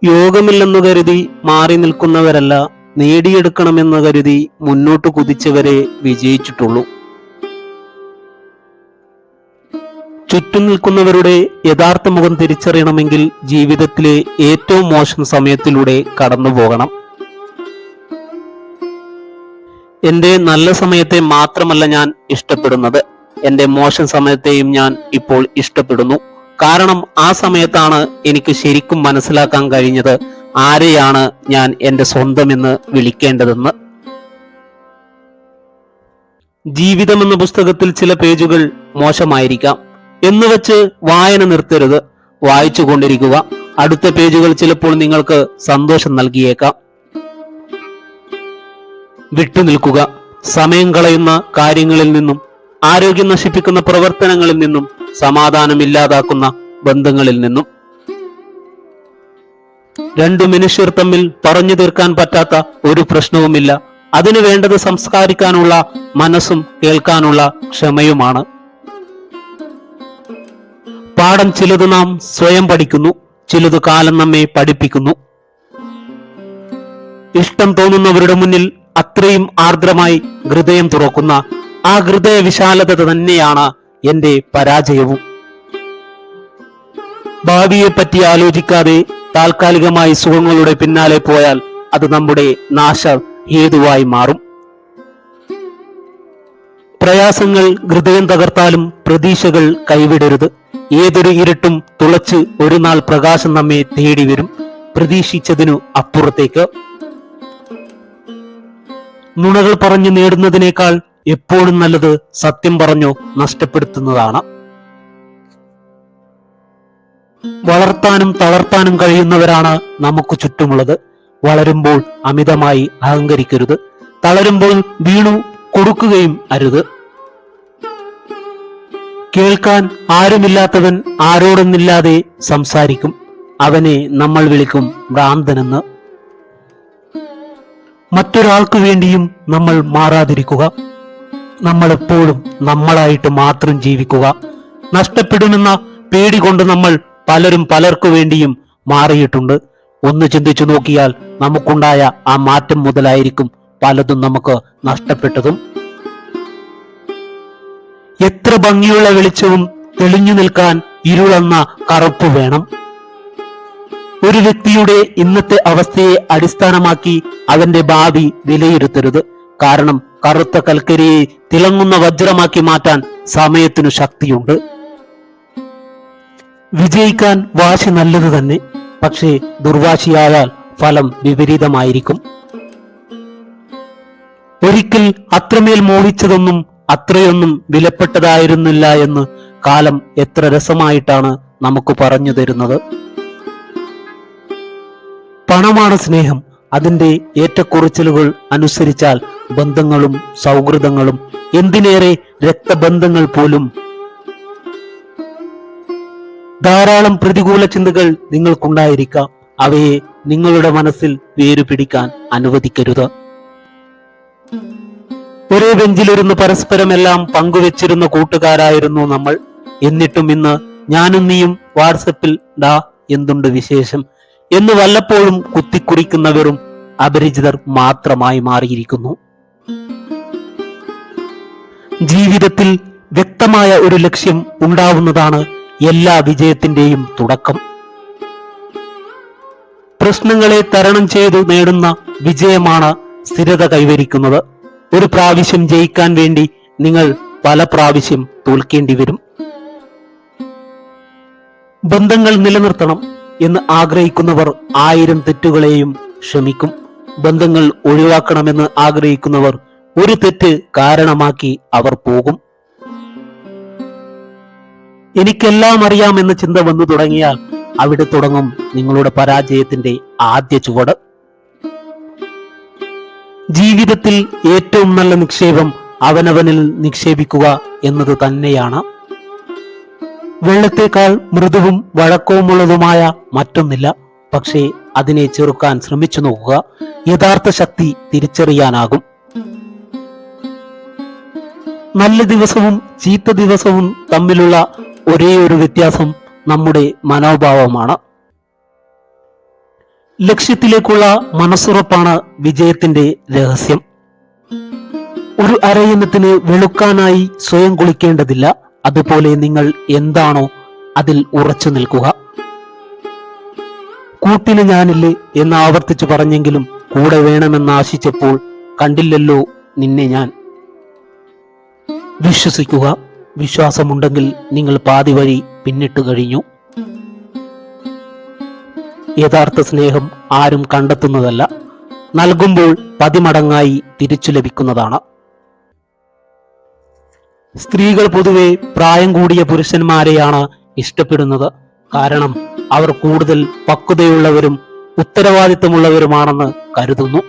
യോഗമില്ലെന്നു കരുതി മാറി നിൽക്കുന്നവരല്ല, നേടിയെടുക്കണമെന്ന് കരുതി മുന്നോട്ട് കുതിച്ചവരെ വിജയിച്ചിട്ടുള്ളൂ. ചുറ്റും നിൽക്കുന്നവരുടെ യഥാർത്ഥ മുഖം തിരിച്ചറിയണമെങ്കിൽ ജീവിതത്തിലെ ഏറ്റവും മോശം സമയത്തിലൂടെ കടന്നു പോകണം. എന്റെ നല്ല സമയത്തെ മാത്രമല്ല ഞാൻ ഇഷ്ടപ്പെടുന്നത്, എന്റെ മോശം സമയത്തെയും ഞാൻ ഇപ്പോൾ ഇഷ്ടപ്പെടുന്നു. കാരണം ആ സമയത്താണ് എനിക്ക് ശരിക്കും മനസ്സിലാക്കാൻ കഴിഞ്ഞത് ആരെയാണ് ഞാൻ എന്റെ സ്വന്തമെന്ന് വിളിക്കേണ്ടതെന്ന്. ജീവിതം എന്ന പുസ്തകത്തിൽ ചില പേജുകൾ മോശമായിരിക്കാം എന്നുവെച്ച് വായന നിർത്തരുത്. വായിച്ചു കൊണ്ടിരിക്കുക. അടുത്ത പേജുകൾ ചിലപ്പോൾ നിങ്ങൾക്ക് സന്തോഷം നൽകിയേക്കാം. വിട്ടുനിൽക്കുക. സമയം കളയുന്ന കാര്യങ്ങളിൽ നിന്നും, ആരോഗ്യം നശിപ്പിക്കുന്ന പ്രവർത്തനങ്ങളിൽ നിന്നും, സമാധാനം ഇല്ലാതാക്കുന്ന ബന്ധങ്ങളിൽ നിന്നും. രണ്ടു മനുഷ്യർ തമ്മിൽ പറഞ്ഞു തീർക്കാൻ പറ്റാത്ത ഒരു പ്രശ്നവുമില്ല. അതിനു വേണ്ടത് സംസ്കാരിക്കാനുള്ള മനസ്സും കേൾക്കാനുള്ള ക്ഷമയുമാണ്. പാഠം ചിലത് നാം സ്വയം പഠിക്കുന്നു, ചിലത് കാലം നമ്മെ പഠിപ്പിക്കുന്നു. ഇഷ്ടം തോന്നുന്നവരുടെ മുന്നിൽ അത്രയും ആർദ്രമായി ഹൃദയം തുറക്കുന്ന ആ ഹൃദയ വിശാലത തന്നെയാണ് എന്റെ പരാജയവും. ഭാവിയെപ്പറ്റി ആലോചിക്കാതെ താൽക്കാലികമായി സുഖങ്ങളുടെ പിന്നാലെ പോയാൽ അത് നമ്മുടെ നാശ ഹേതുവായി മാറും. പ്രയാസങ്ങൾ ഹൃദയം തകർത്താലും പ്രതീക്ഷകൾ കൈവിടരുത്. ഏതൊരു ഇരുട്ടും തുളച്ച് ഒരു നാൾ പ്രകാശം നമ്മെ തേടി വരും, പ്രതീക്ഷിച്ചതിനു അപ്പുറത്തേക്ക്. നുണകൾ പറഞ്ഞു നേടുന്നതിനേക്കാൾ എപ്പോഴും നല്ലത് സത്യം പറഞ്ഞു നഷ്ടപ്പെടുത്തുന്നതാണ്. വളർത്താനും തളർത്താനും കഴിയുന്നവരാണ് നമുക്ക് ചുറ്റുമുള്ളത്. വളരുമ്പോൾ അമിതമായി അഹങ്കരിക്കരുത്, തളരുമ്പോൾ വീണു കൊടുക്കുകയും അരുത്. കേൾക്കാൻ ആരുമില്ലാത്തവൻ ആരോടൊന്നില്ലാതെ സംസാരിക്കും. അവനെ നമ്മൾ വിളിക്കും ഭ്രാന്തനെന്ന്. മറ്റൊരാൾക്കു വേണ്ടിയും നമ്മൾ മാറാതിരിക്കുക. നമ്മളെപ്പോഴും നമ്മളായിട്ട് മാത്രം ജീവിക്കുക. നഷ്ടപ്പെടുമെന്ന പേടി കൊണ്ട് നമ്മൾ പലരും പലർക്കു വേണ്ടിയും മാറിയിട്ടുണ്ട്. ഒന്ന് ചിന്തിച്ചു നോക്കിയാൽ നമുക്കുണ്ടായ ആ മാറ്റം മുതലായിരിക്കും പലതും നമുക്ക് നഷ്ടപ്പെട്ടതും. എത്ര ഭംഗിയുള്ള വെളിച്ചവും തെളിഞ്ഞു നിൽക്കാൻ ഇരുളെന്ന കറുപ്പ് വേണം. ഒരു വ്യക്തിയുടെ ഇന്നത്തെ അവസ്ഥയെ അടിസ്ഥാനമാക്കി അവന്റെ ഭാവി വിലയിരുത്തരുത്. കാരണം കറുത്ത കൽക്കരിയെ തിളങ്ങുന്ന വജ്രമാക്കി മാറ്റാൻ സമയത്തിനു ശക്തിയുണ്ട്. വിജയിക്കാൻ വാശി നല്ലത് തന്നെ, പക്ഷേ ദുർവാശിയായാൽ ഫലം വിപരീതമായിരിക്കും. ഒരിക്കൽ അത്രമേൽ മോഹിച്ചതൊന്നും അത്രയൊന്നും വിലപ്പെട്ടതായിരുന്നില്ല എന്ന് കാലം എത്ര രസമായിട്ടാണ് നമുക്ക് പറഞ്ഞു തരുന്നത്. പണമാണ് സ്നേഹം. അതിന്റെ ഏറ്റക്കുറച്ചിലുകൾ അനുസരിച്ചാൽ ബന്ധങ്ങളും സൗഹൃദങ്ങളും, എന്തിനേറെ രക്തബന്ധങ്ങൾ പോലും. ധാരാളം പ്രതികൂല ചിന്തകൾ നിങ്ങൾക്കുണ്ടായിരിക്കാം. അവയെ നിങ്ങളുടെ മനസ്സിൽ വേരുപിടിക്കാൻ അനുവദിക്കരുത്. ഒരേ ബെഞ്ചിലിരുന്ന് പരസ്പരമെല്ലാം പങ്കുവെച്ചിരുന്ന കൂട്ടുകാരായിരുന്നു നമ്മൾ. എന്നിട്ടും ഇന്ന് ഞാനും നീയും വാട്സപ്പിൽ ഡാ എന്തുണ്ട് വിശേഷം എന്ന് വല്ലപ്പോഴും കുത്തിക്കുറിക്കുന്നവരും അപരിചിതർ മാത്രമായി മാറിയിരിക്കുന്നു. ജീവിതത്തിൽ വ്യക്തമായ ഒരു ലക്ഷ്യം ഉണ്ടാവുന്നതാണ് എല്ലാ വിജയത്തിന്റെയും തുടക്കം. പ്രശ്നങ്ങളെ തരണം ചെയ്തു നേടുന്ന വിജയമാണ് സ്ഥിരത കൈവരിക്കുന്നത്. ഒരു പ്രാവശ്യം ജയിക്കാൻ വേണ്ടി നിങ്ങൾ പല പ്രാവശ്യം തോൽക്കേണ്ടി വരും. ബന്ധങ്ങൾ നിലനിർത്തണം എന്ന് ആഗ്രഹിക്കുന്നവർ 1000 തെറ്റുകളെയും ക്ഷമിക്കും. ബന്ധങ്ങൾ ഒഴിവാക്കണമെന്ന് ആഗ്രഹിക്കുന്നവർ ഒരു തെറ്റ് കാരണമാക്കി അവർ പോകും. എനിക്കെല്ലാം അറിയാമെന്ന ചിന്ത വന്നു തുടങ്ങിയാൽ അവിടെ തുടങ്ങും നിങ്ങളുടെ പരാജയത്തിന്റെ ആദ്യ ചുവട്. ജീവിതത്തിൽ ഏറ്റവും നല്ല നിക്ഷേപം അവനവനിൽ നിക്ഷേപിക്കുക എന്നത് തന്നെയാണ്. വെള്ളത്തേക്കാൾ മൃദുവും വഴക്കവുമുള്ളതുമായ മറ്റൊന്നില്ല. പക്ഷേ അതിനെ ചെറുക്കാൻ ശ്രമിച്ചു നോക്കുക. യഥാർത്ഥ ശക്തി തിരിച്ചറിയാനാകും. നല്ല ദിവസവും ചീത്ത ദിവസവും തമ്മിലുള്ള ഒരേ ഒരു വ്യത്യാസം നമ്മുടെ മനോഭാവമാണ്. ലക്ഷ്യത്തിലേക്കുള്ള മനസ്സുറപ്പാണ് വിജയത്തിന്റെ രഹസ്യം. ഒരു അരയന്നത്തിന് വെളുക്കാനായി സ്വയം കുളിക്കേണ്ടതില്ല. അതുപോലെ നിങ്ങൾ എന്താണോ അതിൽ ഉറച്ചു നിൽക്കുക. കൂട്ടിന് ഞാനില്ലേ എന്ന് ആവർത്തിച്ചു പറഞ്ഞെങ്കിലും കൂടെ വേണമെന്ന് ആശിച്ചപ്പോൾ കണ്ടില്ലല്ലോ നിന്നെ ഞാൻ. വിശ്വസിക്കുക, വിശ്വാസമുണ്ടെങ്കിൽ നിങ്ങൾ പാതി വഴി പിന്നിട്ട് കഴിഞ്ഞു. യഥാർത്ഥ സ്നേഹം ആരും കണ്ടെത്തുന്നതല്ല, നൽകുമ്പോൾ പതിമടങ്ങായി തിരിച്ചു ലഭിക്കുന്നതാണ്. സ്ത്രീകൾ പൊതുവെ പ്രായം കൂടിയ പുരുഷന്മാരെയാണ് ഇഷ്ടപ്പെടുന്നത്. കാരണം അവർ കൂടുതൽ പക്വതയുള്ളവരും ഉത്തരവാദിത്തമുള്ളവരുമാണെന്ന് കരുതുന്നു.